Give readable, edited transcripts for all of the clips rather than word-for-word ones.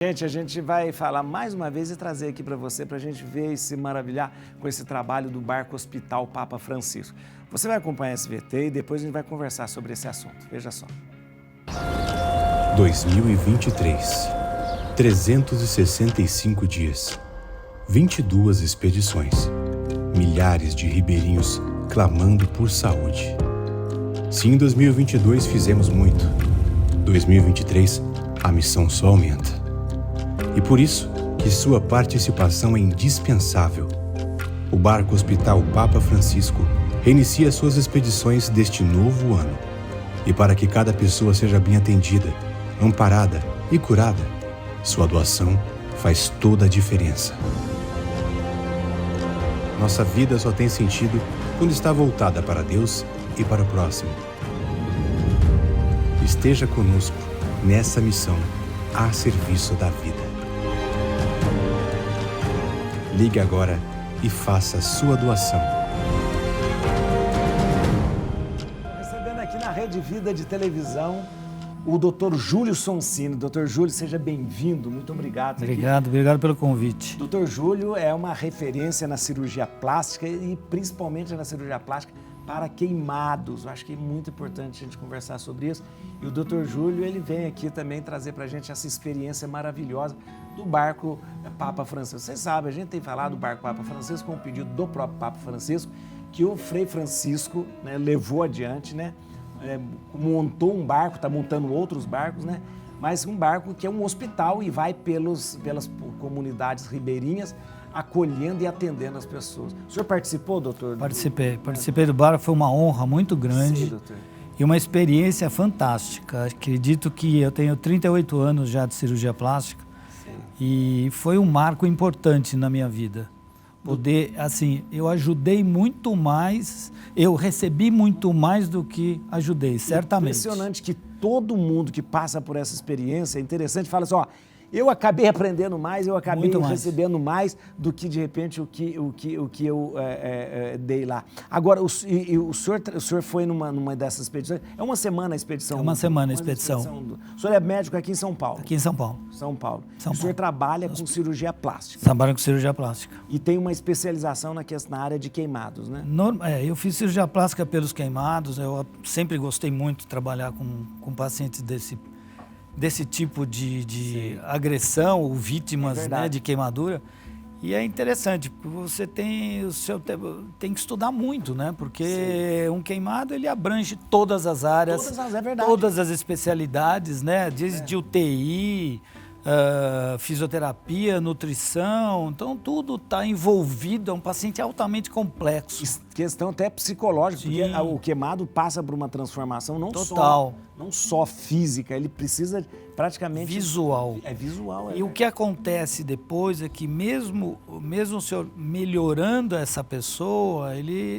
Gente, a gente vai falar mais uma vez e trazer aqui para você, para a gente ver e se maravilhar com esse trabalho do Barco Hospital Papa Francisco. Você vai acompanhar esse VT e depois a gente vai conversar sobre esse assunto. Veja só. 2023. 365 dias. 22 expedições. Milhares de ribeirinhos clamando por saúde. Se em 2022 fizemos muito, 2023 a missão só aumenta. E por isso que sua participação é indispensável. O Barco Hospital Papa Francisco reinicia suas expedições deste novo ano. E para que cada pessoa seja bem atendida, amparada e curada, sua doação faz toda a diferença. Nossa vida só tem sentido quando está voltada para Deus e para o próximo. Esteja conosco nessa missão a serviço da vida. Ligue agora e faça sua doação. Recebendo aqui na Rede Vida de televisão o Dr. Júlio Sonsini. Dr. Júlio, seja bem-vindo. Muito obrigado. Obrigado pelo convite. Dr. Júlio é uma referência na cirurgia plástica e principalmente na cirurgia plástica para queimados. Eu acho que é muito importante a gente conversar sobre isso. E o Dr. Júlio, ele vem aqui também trazer para a gente essa experiência maravilhosa do Barco Papa Francisco. Vocês sabem, a gente tem falado do Barco Papa Francisco com o pedido do próprio Papa Francisco, que o Frei Francisco, né, levou adiante, né, montou um barco, está montando outros barcos, né, mas um barco que é um hospital e vai pelas comunidades ribeirinhas, acolhendo e atendendo as pessoas. O senhor participou, doutor? Participei do barco, foi uma honra muito grande. Sim, doutor. E uma experiência fantástica. Acredito que eu tenho 38 anos já de cirurgia plástica. Sim. E foi um marco importante na minha vida. Poder, assim, eu ajudei muito mais, eu recebi muito mais do que ajudei, certamente. Impressionante que todo mundo que passa por essa experiência, é interessante, fala assim, ó, eu acabei aprendendo mais, eu acabei recebendo mais do que, de repente, o que eu dei lá. Agora, o senhor foi numa dessas expedições? É uma semana a expedição? É uma semana a expedição. O senhor é médico aqui em São Paulo? Aqui em São Paulo. São Paulo. O senhor trabalha com cirurgia plástica? Trabalho com cirurgia plástica. E tem uma especialização na área de queimados, né? Eu fiz cirurgia plástica pelos queimados, eu sempre gostei muito de trabalhar com pacientes desse tipo de agressão ou vítimas, né, de queimadura. E é interessante, porque você tem que estudar muito, né? Porque um queimado, ele abrange todas as áreas, todas as especialidades, né? Desde UTI, fisioterapia, nutrição, então tudo está envolvido, é um paciente altamente complexo. Questão até psicológica, porque o queimado passa por uma transformação não só física, ele precisa praticamente... Visual. É visual. E o que acontece depois é que mesmo o senhor melhorando essa pessoa,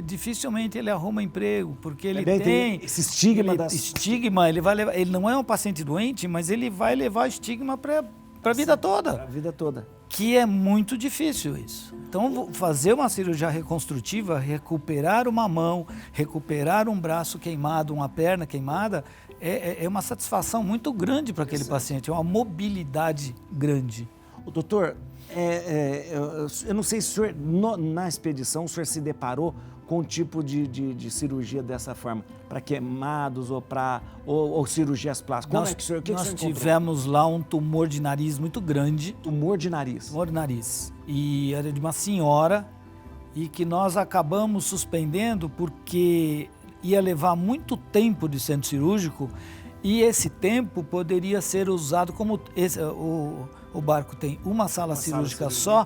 dificilmente ele arruma emprego, porque ele tem esse estigma. Ele vai levar, ele não é um paciente doente, mas ele vai levar estigma para a vida toda. Para a vida toda. Que é muito difícil isso. Então, fazer uma cirurgia reconstrutiva, recuperar uma mão, recuperar um braço queimado, uma perna queimada, é uma satisfação muito grande para aquele paciente, é uma mobilidade grande. O doutor, eu não sei se o senhor, na expedição, o senhor se deparou com um tipo de cirurgia dessa forma, para queimados ou cirurgias plásticas. Nós tivemos lá um tumor de nariz muito grande. Tumor de nariz? Tumor de nariz. E era de uma senhora e que nós acabamos suspendendo porque ia levar muito tempo de centro cirúrgico e esse tempo poderia ser usado como... O barco tem uma sala cirúrgica só,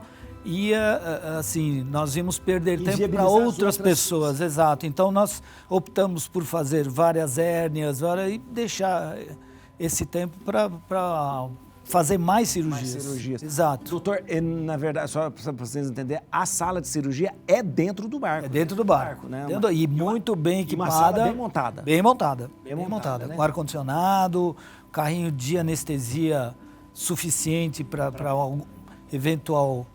assim, nós íamos perder tempo para outras pessoas, exato. Então nós optamos por fazer várias hérnias e deixar esse tempo para fazer mais cirurgias. Exato. Doutor, na verdade, só para vocês entenderem, a sala de cirurgia é dentro do barco. É dentro do barco, né? Muito bem equipada. Uma sala bem montada. Bem montada. Né? Com ar-condicionado, carrinho de anestesia suficiente para eventual...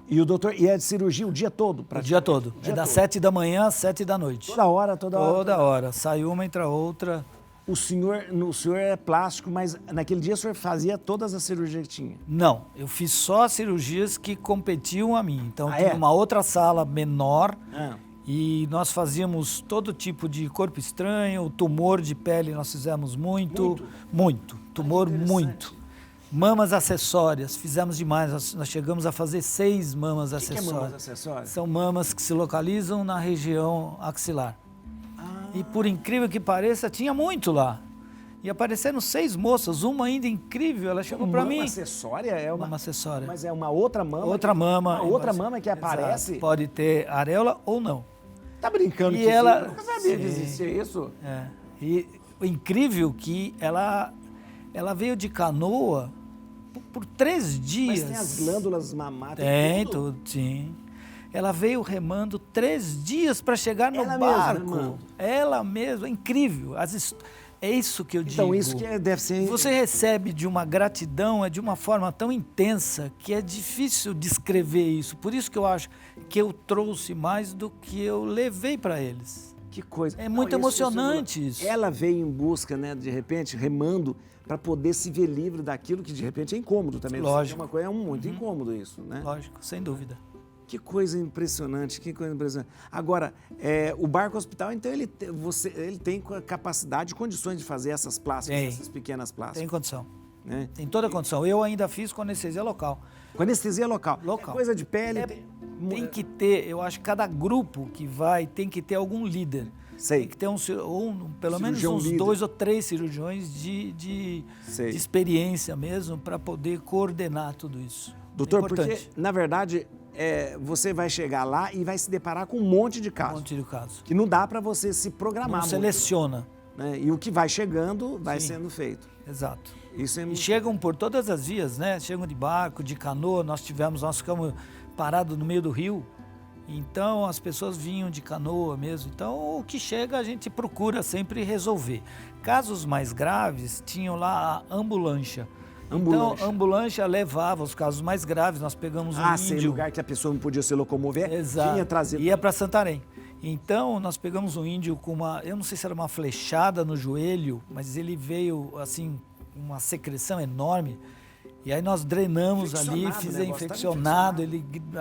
E o doutor, é de cirurgia o dia todo? O dia todo. Das 7 da manhã às 7 da noite. Toda hora? Toda hora. Sai uma, entra outra. O senhor é plástico, mas naquele dia o senhor fazia todas as cirurgias que tinha? Não, eu fiz só cirurgias que competiam a mim. Então, tinha é? uma outra sala menor Ah. e nós fazíamos todo tipo de corpo estranho, tumor de pele nós fizemos muito. Tumor muito. Mamas acessórias, fizemos demais. Nós chegamos a fazer 6 mamas acessórias. Que é mamas acessórias? São mamas que se localizam na região axilar. E por incrível que pareça, tinha muito lá. E apareceram 6 moças, uma ainda incrível, ela chegou para mim. Mama acessória? É uma Mama acessória. Mas é uma outra mama? Outra mama. Uma outra mama que aparece? Exato. Pode ter areola ou não. Tá brincando E que ela- isso? Eu nunca sabia que Sim. existia isso. É. E o incrível que ela veio de canoa por 3 dias. Mas tem as glândulas mamárias. Tem tudo? tudo, sim. Ela veio remando 3 dias para chegar no Ela mesma barco. remando? Ela mesma, incrível. É isso que eu digo. Então, isso que deve ser... Você recebe de uma gratidão, de uma forma tão intensa que é difícil descrever isso. Por isso que eu acho que eu trouxe mais do que eu levei para eles. Que coisa. É muito emocionante isso. Ela veio em busca, né, de repente, remando para poder se ver livre daquilo que de repente é incômodo também. Lógico. Uma coisa, é muito incômodo isso, né? Lógico, sem dúvida. Que coisa impressionante, que coisa impressionante. Agora, o barco hospital, então, ele tem capacidade e condições de fazer essas plásticas, Tem. essas pequenas plásticas. Tem condição. Né? Tem toda a condição. Eu ainda fiz com anestesia local. Com anestesia local. Local. É coisa de pele. Tem que ter, eu acho que cada grupo que vai tem que ter algum líder. Sei. Tem que ter pelo menos Cirurgião uns líder. 2 ou 3 cirurgiões de Sei. experiência mesmo para poder coordenar tudo isso. Doutor, É importante. porque, na verdade, você vai chegar lá e vai se deparar com um monte de Um casos. monte de casos. Que não dá para você se programar Não muito, seleciona. né? E o que vai chegando, vai Sim. sendo feito. Exato. Isso é E muito... chegam por todas as vias, né? Chegam de barco, de canoa. Nós ficamos parados no meio do rio. Então as pessoas vinham de canoa mesmo. Então o que chega a gente procura sempre resolver. Casos mais graves tinham lá a ambulância. Ambulância. Então a ambulância levava os casos mais graves. Nós pegamos um Sei, índio. lugar que a pessoa não podia se locomover, Exato. tinha trazido... Ia para Santarém. Então nós pegamos um índio com eu não sei se era uma flechada no joelho, mas ele veio assim, uma secreção enorme. E aí nós drenamos ali, Infeccionado,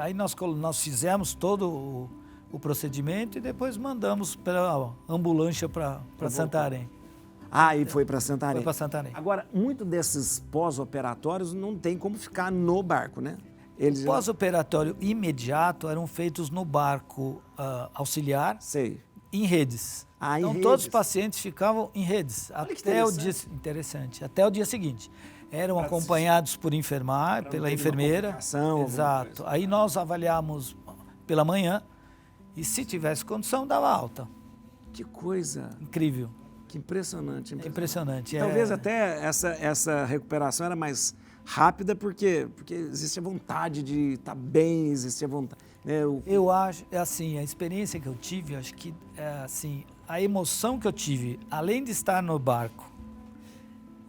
aí nós fizemos todo o procedimento e depois mandamos pela ambulância para Santarém. E foi para Santarém. Foi para Santarém. Agora, muito desses pós-operatórios não tem como ficar no barco, né? Eles Pós-operatório imediato eram feitos no barco auxiliar, Sei. em redes. Em Então redes. todos os pacientes ficavam em redes Olha que até o dia interessante. até o dia seguinte. Eram acompanhados por não pela ter enfermeira. nenhuma complicação, alguma Exato. Aí nós avaliamos pela manhã e se tivesse condição dava alta. Que coisa, Incrível. que impressionante. É impressionante. Talvez até essa recuperação era mais rápida porque existe a vontade de estar bem, existe a vontade... Né? Eu acho, assim, a experiência que eu tive, acho que, assim, a emoção que eu tive, além de estar no barco,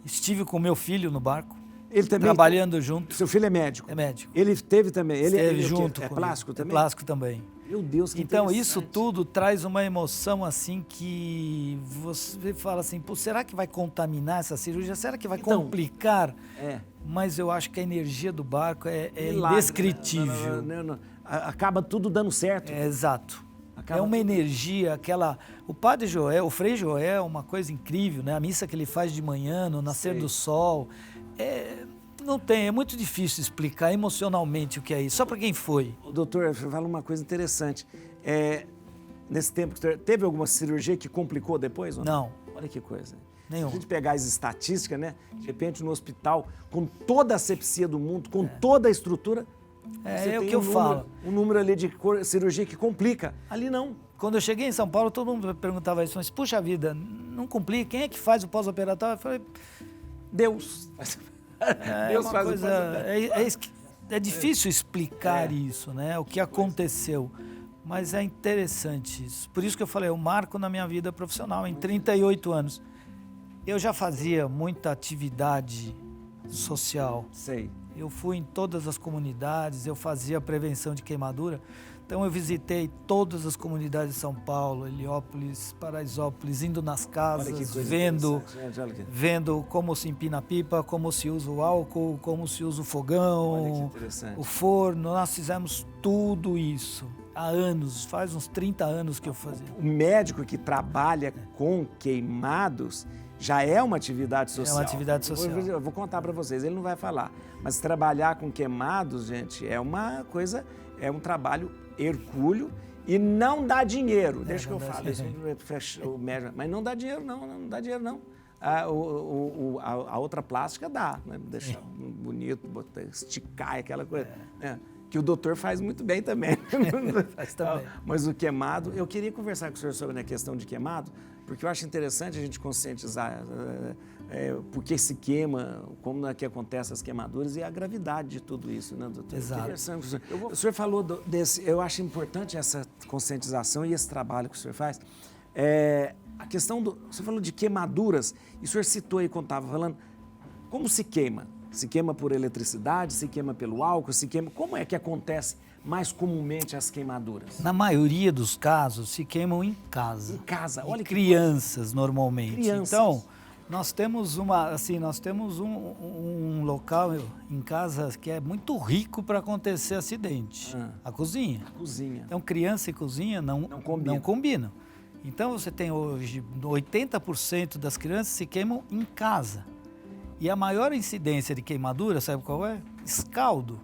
estive com meu filho no barco, Ele também... trabalhando junto. Seu filho é médico? É médico. Ele teve também? Ele Esteve é junto É comigo. plástico também? É plástico também. Meu Deus, que Então, isso interessante. tudo traz uma emoção assim que você fala assim, pô, será que vai contaminar essa cirurgia? Será que vai Então, complicar? É. Mas eu acho que a energia do barco é Milagre, indescritível. né? Não. Acaba tudo dando certo. É, exato. Acaba É uma tudo. energia, o Padre Joel, o Frei Joel é uma coisa incrível, né? A missa que ele faz de manhã, no nascer Sei. do sol. Não tem, é muito difícil explicar emocionalmente o que é isso, só para quem foi. Doutor, fala uma coisa interessante. Nesse tempo, teve alguma cirurgia que complicou depois? Ou Não. Olha que coisa. Nenhum. Se a gente pegar as estatísticas, né? De repente, no hospital, com toda a asepsia do mundo, com toda a estrutura, você É o tem que eu falo. Um número ali de cirurgia que complica. Ali não. Quando eu cheguei em São Paulo, todo mundo perguntava isso, mas puxa vida, não complica, quem é que faz o pós-operatório? Eu falei, Deus. Deus faz o pós-operatório. É difícil explicar isso, né? O que aconteceu. Mas é interessante isso. Por isso que eu falei, eu marco na minha vida profissional, em 38 anos. Eu já fazia muita atividade social. Sei. Eu fui em todas as comunidades, eu fazia prevenção de queimadura. Então eu visitei todas as comunidades de São Paulo, Heliópolis, Paraisópolis, indo nas casas, vendo como se empina a pipa, como se usa o álcool, como se usa o fogão, o forno. Nós fizemos tudo isso há anos, faz uns 30 anos que eu fazia. O médico que trabalha com queimados já é uma atividade social. É uma atividade social. Eu vou contar para vocês, ele não vai falar. Mas trabalhar com queimados, gente, é uma coisa, é um trabalho hercúleo e não dá dinheiro. Deixa que eu falo isso, mas não dá dinheiro não dá dinheiro não. A outra plástica dá, né? Deixar bonito, esticar aquela coisa. Que o doutor faz muito bem também. Faz também. Mas o queimado, eu queria conversar com o senhor sobre a questão de queimado, porque eu acho interessante a gente conscientizar por que se queima, como é que acontecem as queimaduras e a gravidade de tudo isso, né, doutor? Exato. O senhor falou desse, eu acho importante essa conscientização e esse trabalho que o senhor faz. A questão o senhor falou de queimaduras, e o senhor citou aí quando estava falando, como se queima? Se queima por eletricidade, se queima pelo álcool, se queima... Como é que acontece mais comumente as queimaduras? Na maioria dos casos, se queimam em casa. Em casa, olha que crianças, normalmente. Crianças. Então, nós temos um local em casa que é muito rico para acontecer acidente. A cozinha. A cozinha. Então, criança e cozinha não combinam. Então, você tem hoje 80% das crianças se queimam em casa. E a maior incidência de queimadura, sabe qual é? Escaldo.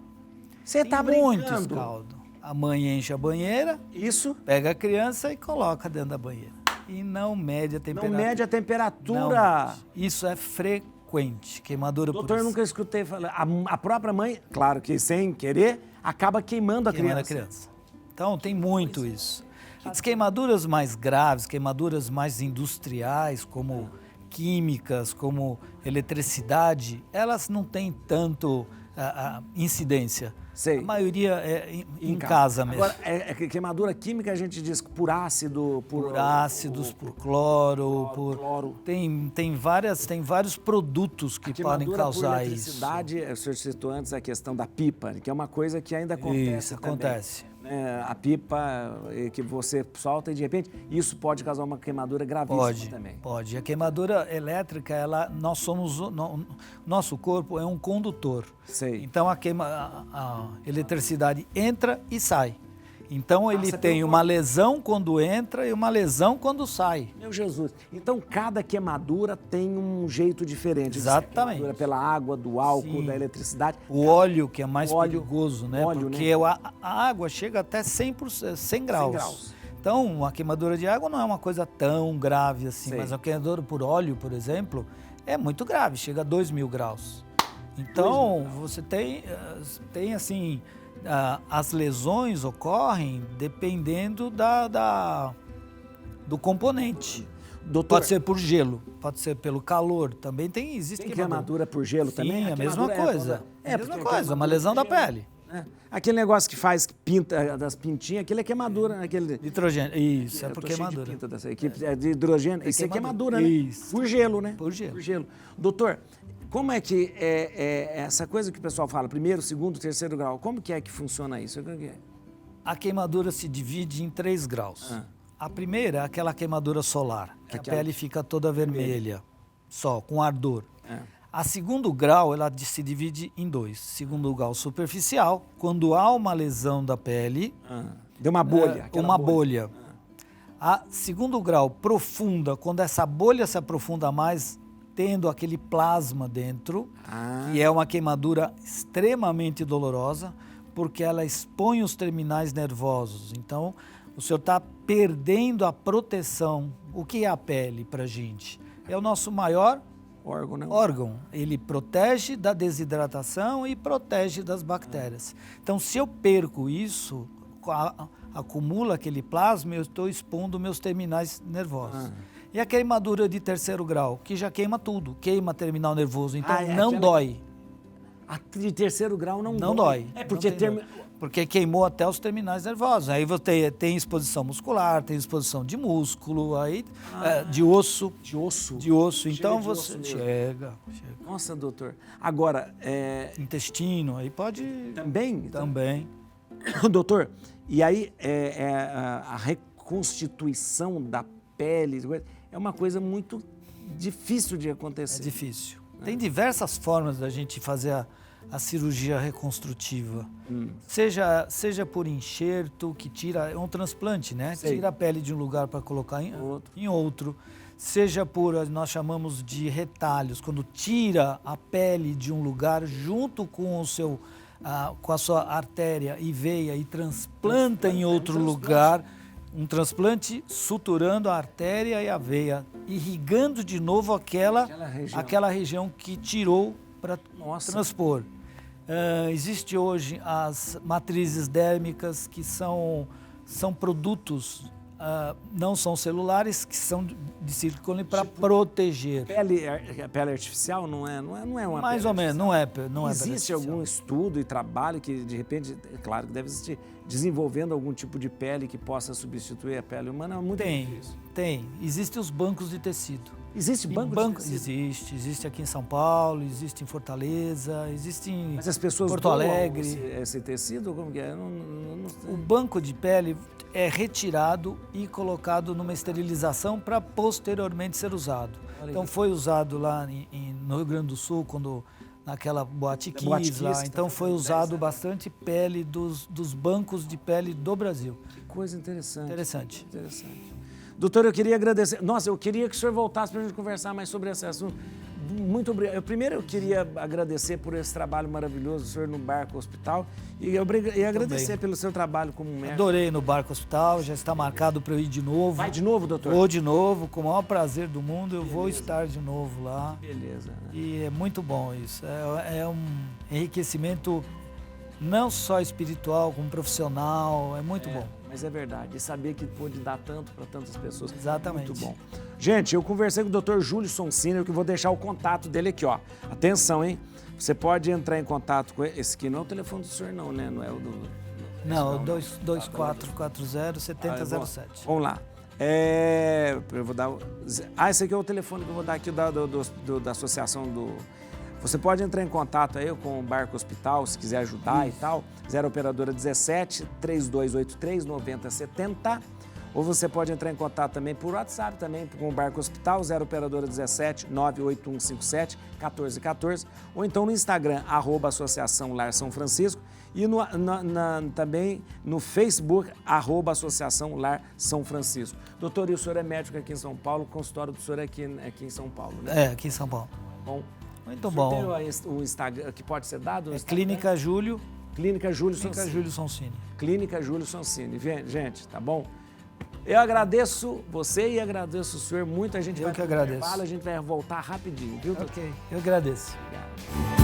Você tá brincando? Muito escaldo. A mãe enche a banheira, isso, pega a criança e coloca dentro da banheira. E não mede a temperatura. Não mede a temperatura. Não, isso é frequente, queimadura por isso. Doutor, eu nunca escutei falar. A própria mãe, claro que sem querer, acaba queimando a criança. Então, tem muito isso. As queimaduras mais graves, queimaduras mais industriais, como químicas, como eletricidade, elas não têm tanto incidência. Sei. A maioria é em casa mesmo. Agora, queimadura química, a gente diz por ácido, por ácidos, por cloro, cloro. Tem vários produtos que podem causar isso. Eletricidade, o senhor citou antes a questão da pipa, que é uma coisa que ainda acontece. Isso acontece. A pipa que você solta e de repente isso pode causar uma queimadura gravíssima também. Pode. A queimadura elétrica, nosso corpo é um condutor. Sei. Então a eletricidade entra e sai. Então ele tem uma lesão quando entra e uma lesão quando sai. Meu Jesus. Então cada queimadura tem um jeito diferente. Exatamente. Queimadura pela água, do álcool, Sim. da eletricidade. O óleo que é mais perigoso, né? Porque né? A água chega até 100 graus. Então a queimadura de água não é uma coisa tão grave assim, mas a queimadura por óleo, por exemplo, é muito grave, chega a 2.000 graus. Então você tem assim... as lesões ocorrem dependendo do componente. Doutor, pode ser por gelo, pode ser pelo calor, também existe queimadura por gelo. Sim, também? Sim, a mesma coisa. É a mesma coisa, uma lesão da pele. Aquele negócio que faz pinta das pintinhas, aquele é queimadura. Aquele... Nitrogênio, isso, é por queimadura. De pinta dessa equipe, de hidrogênio, isso é queimadura, né? Isso. Por gelo, né? Por gelo. Doutor, como é que essa coisa que o pessoal fala, primeiro, segundo, terceiro grau, como que é que funciona isso? A queimadura se divide em 3 graus. A primeira é aquela queimadura solar, que a pele fica toda vermelha, só, com ardor. A segundo grau, ela se divide em 2. Segundo grau superficial, quando há uma lesão da pele... Deu uma bolha. Uma bolha. A segundo grau profunda, quando essa bolha se aprofunda mais, tendo aquele plasma dentro, e é uma queimadura extremamente dolorosa, porque ela expõe os terminais nervosos. Então, o senhor está perdendo a proteção. O que é a pele para a gente? É o nosso maior órgão. Ele protege da desidratação e protege das bactérias. Então, se eu perco isso, acumula aquele plasma, eu estou expondo meus terminais nervosos. E a queimadura de terceiro grau, que já queima tudo, queima terminal nervoso, então não dói. A de terceiro grau não dói. É porque porque queimou até os terminais nervosos. Aí você tem exposição muscular, tem exposição de músculo, aí de osso. De osso? De osso. Então de você osso chega. Nossa, doutor. Agora, Intestino, aí pode... Também? Também. Doutor, e aí a reconstituição da pele é uma coisa muito difícil de acontecer. É difícil. Tem diversas formas da gente fazer a cirurgia reconstrutiva. Seja por enxerto, que tira... É um transplante, né? Sei. Tira a pele de um lugar para colocar em outro. Seja por, nós chamamos de retalhos, quando tira a pele de um lugar junto com com a sua artéria e veia e transplanta em outro lugar. Um transplante suturando a artéria e a veia, irrigando de novo aquela região que tirou para transpor. Existe hoje as matrizes dérmicas, que são produtos, não são celulares, que são de silicone para proteger. Pele artificial não é uma Mais pele ou menos, artificial. não é Existe pele algum estudo e trabalho que, de repente, é claro que deve existir, desenvolvendo algum tipo de pele que possa substituir a pele humana? É muito difícil. Tem. Existem os bancos de tecido. Existe banco de tecido? Existe aqui em São Paulo, existe em Fortaleza, existe em Mas as pessoas Porto Alegre. Esse tecido, como que é? Não sei. O banco de pele é retirado e colocado numa esterilização para posteriormente ser usado. Então foi usado lá no Rio Grande do Sul, naquela Boate Kiss lá. Então foi usado bastante pele dos bancos de pele do Brasil. Que coisa interessante. Interessante. Doutor, eu queria agradecer. Nossa, eu queria que o senhor voltasse para a gente conversar mais sobre esse assunto. Muito obrigado. Primeiro, eu queria agradecer por esse trabalho maravilhoso do senhor no Barco Hospital e agradecer pelo seu trabalho como médico. Adorei no Barco Hospital, já está marcado para eu ir de novo. Vai de novo, doutor? Vou de novo, com o maior prazer do mundo, eu vou estar de novo lá. Beleza. Né? E é muito bom isso. É um enriquecimento não só espiritual, como profissional, é muito bom. Mas é verdade, e saber que pôde dar tanto para tantas pessoas. Exatamente. Muito bom. Gente, eu conversei com o Dr. Júlio Sonsini, que eu vou deixar o contato dele aqui, ó. Atenção, hein? Você pode entrar em contato com ele. Esse aqui não é o telefone do senhor, não, né? Não é o do... Não, 2440-7007. Vamos lá. Eu vou dar... esse aqui é o telefone que eu vou dar aqui da associação do... Você pode entrar em contato aí com o Barco Hospital, se quiser ajudar e tal. 0 operadora 17 3283 9070. Ou você pode entrar em contato também por WhatsApp também com o Barco Hospital, 0 operadora 17 98157 1414. Ou então no Instagram, @Associação Lar São Francisco. E também no Facebook, @Associação Lar São Francisco. Doutor, e o senhor é médico aqui em São Paulo, o consultório do senhor é aqui em São Paulo, né? Aqui em São Paulo. Bom. Muito bom. Tem o Instagram que pode ser dado? Clínica Júlio. Clínica Júlio Sonsini. Clínica Júlio Sonsini. Gente, tá bom? Eu agradeço você e agradeço o senhor muito. A gente vai agradeço. A gente vai voltar rapidinho, viu? Ok, eu agradeço. Obrigado.